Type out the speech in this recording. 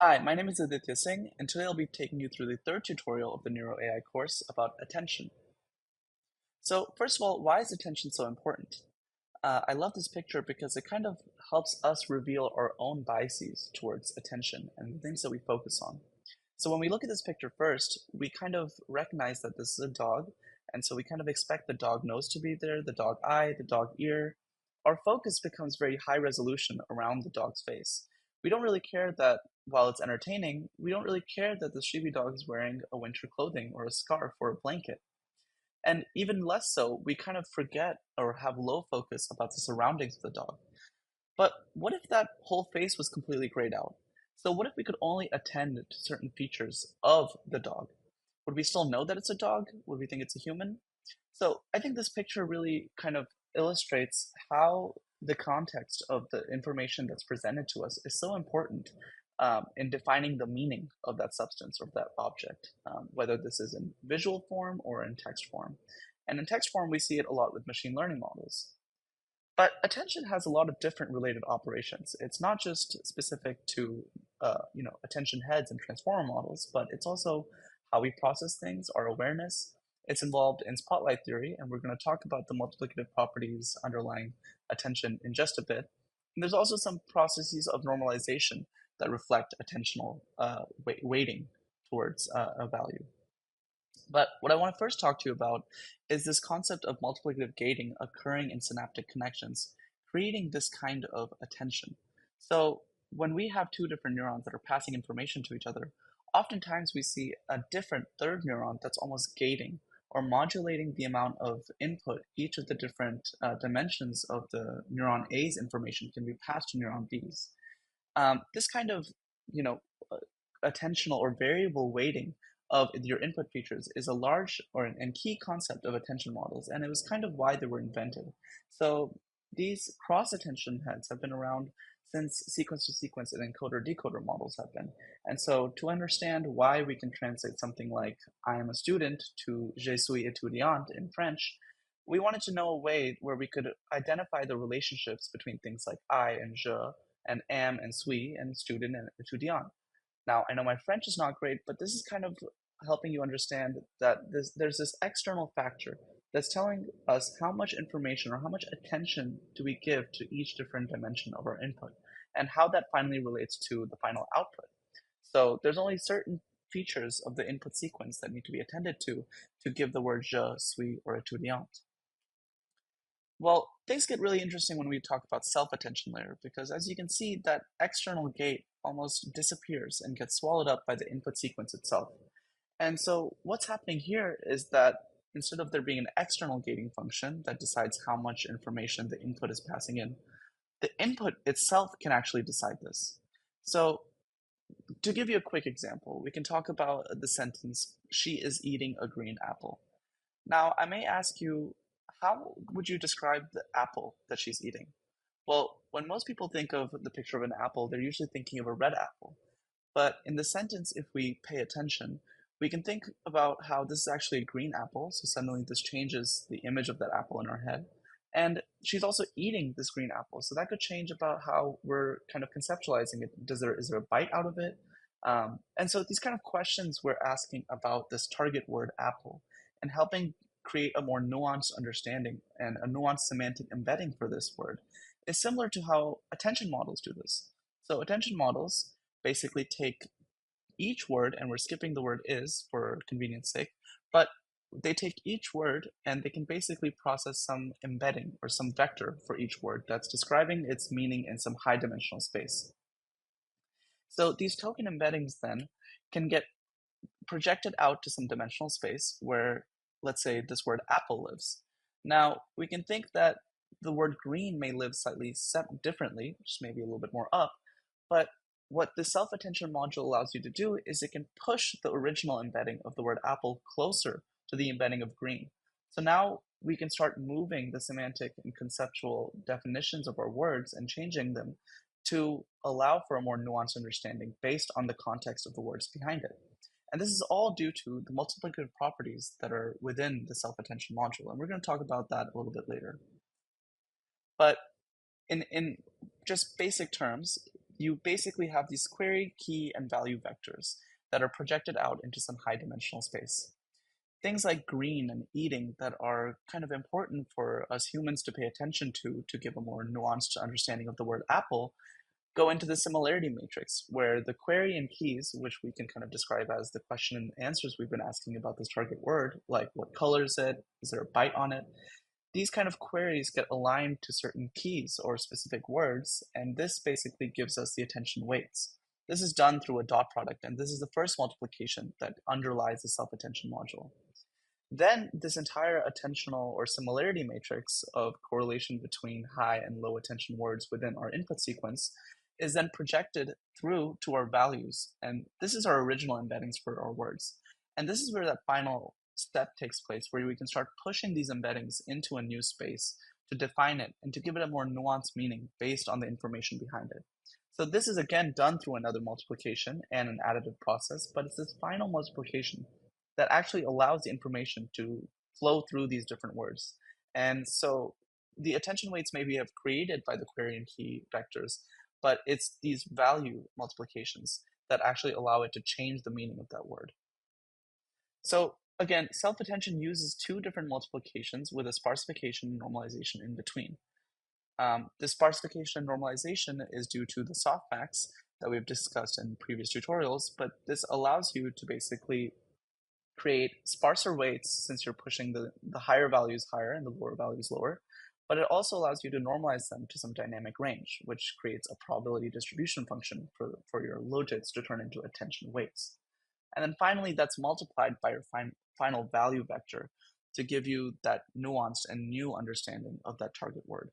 Hi, my name is Aditya Singh, and today I'll be taking you through the third tutorial of the Neuro AI course about attention. So, first of all, why is attention so important? I love this picture because it kind of helps us reveal our own biases towards attention and the things that we focus on. So, when we look at this picture first, we kind of recognize that this is a dog, and so we kind of expect the dog nose to be there, the dog eye, the dog ear. Our focus becomes very high resolution around the dog's face. We don't really care that while it's entertaining, we don't really care that the sheepy dog is wearing a winter clothing or a scarf or a blanket. And even less so, we kind of forget or have low focus about the surroundings of the dog. But what if that whole face was completely grayed out? So what if we could only attend to certain features of the dog? Would we still know that it's a dog? Would we think it's a human? So I think this picture really kind of illustrates how the context of the information that's presented to us is so important in defining the meaning of that substance or that object, whether this is in visual form or in text form. And in text form, we see it a lot with machine learning models. But attention has a lot of different related operations. It's not just specific to attention heads and transformer models, but it's also how we process things, our awareness. It's involved in spotlight theory, and we're going to talk about the multiplicative properties underlying attention in just a bit. And there's also some processes of normalization that reflect attentional weighting towards a value. But what I want to first talk to you about is this concept of multiplicative gating occurring in synaptic connections, creating this kind of attention. So when we have two different neurons that are passing information to each other, oftentimes we see a different third neuron that's almost gating or modulating the amount of input each of the different dimensions of the neuron A's information can be passed to neuron B's. This kind of, you know, uh, attentional or variable weighting of your input features is a large or and key concept of attention models, and it was kind of why they were invented. So these cross attention heads have been around since sequence to sequence and encoder decoder models have been. And so to understand why we can translate something like I am a student to je suis étudiant in French, we wanted to know a way where we could identify the relationships between things like I and je and am and suis and student and étudiant. Now, I know my French is not great, but this is kind of helping you understand that there's this external factor that's telling us how much information or how much attention do we give to each different dimension of our input and how that finally relates to the final output. So there's only certain features of the input sequence that need to be attended to give the word je, suis, or étudiant. Well, things get really interesting when we talk about self-attention layer because as you can see, that external gate almost disappears and gets swallowed up by the input sequence itself. And so what's happening here is that instead of there being an external gating function that decides how much information the input is passing in, the input itself can actually decide this. So to give you a quick example, we can talk about the sentence, she is eating a green apple. Now, I may ask you, how would you describe the apple that she's eating? Well, when most people think of the picture of an apple, they're usually thinking of a red apple. But in the sentence, if we pay attention, we can think about how this is actually a green apple. So suddenly this changes the image of that apple in our head. And she's also eating this green apple. So that could change about how we're kind of conceptualizing it. Is there a bite out of it? And so these kind of questions we're asking about this target word apple and helping create a more nuanced understanding and a nuanced semantic embedding for this word is similar to how attention models do this. So attention models basically take each word, and we're skipping the word is for convenience sake, but they take each word and they can basically process some embedding or some vector for each word that's describing its meaning in some high dimensional space. So these token embeddings then can get projected out to some dimensional space where, let's say, this word apple lives. Now, we can think that the word green may live slightly differently, just maybe a little bit more up, but what the self-attention module allows you to do is it can push the original embedding of the word apple closer to the embedding of green. So now we can start moving the semantic and conceptual definitions of our words and changing them to allow for a more nuanced understanding based on the context of the words behind it. And this is all due to the multiplicative properties that are within the self-attention module. And we're going to talk about that a little bit later. But in just basic terms, you basically have these query, key, and value vectors that are projected out into some high-dimensional space. Things like green and eating that are kind of important for us humans to pay attention to give a more nuanced understanding of the word apple go into the similarity matrix, where the query and keys, which we can kind of describe as the question and answers we've been asking about this target word, like what color is it, is there a bite on it, these kind of queries get aligned to certain keys or specific words, and this basically gives us the attention weights. This is done through a dot product, and this is the first multiplication that underlies the self-attention module. Then this entire attentional or similarity matrix of correlation between high and low attention words within our input sequence is then projected through to our values. And this is our original embeddings for our words. And this is where that final step takes place, where we can start pushing these embeddings into a new space to define it and to give it a more nuanced meaning based on the information behind it. So this is again done through another multiplication and an additive process, but it's this final multiplication that actually allows the information to flow through these different words. And so the attention weights maybe have created by the query and key vectors, but it's these value multiplications that actually allow it to change the meaning of that word. So again, self-attention uses two different multiplications with a sparsification and normalization in between. This sparsification and normalization is due to the softmax that we've discussed in previous tutorials, but this allows you to basically create sparser weights since you're pushing the higher values higher and the lower values lower, but it also allows you to normalize them to some dynamic range, which creates a probability distribution function for your logits to turn into attention weights. And then finally, that's multiplied by your final value vector to give you that nuanced and new understanding of that target word.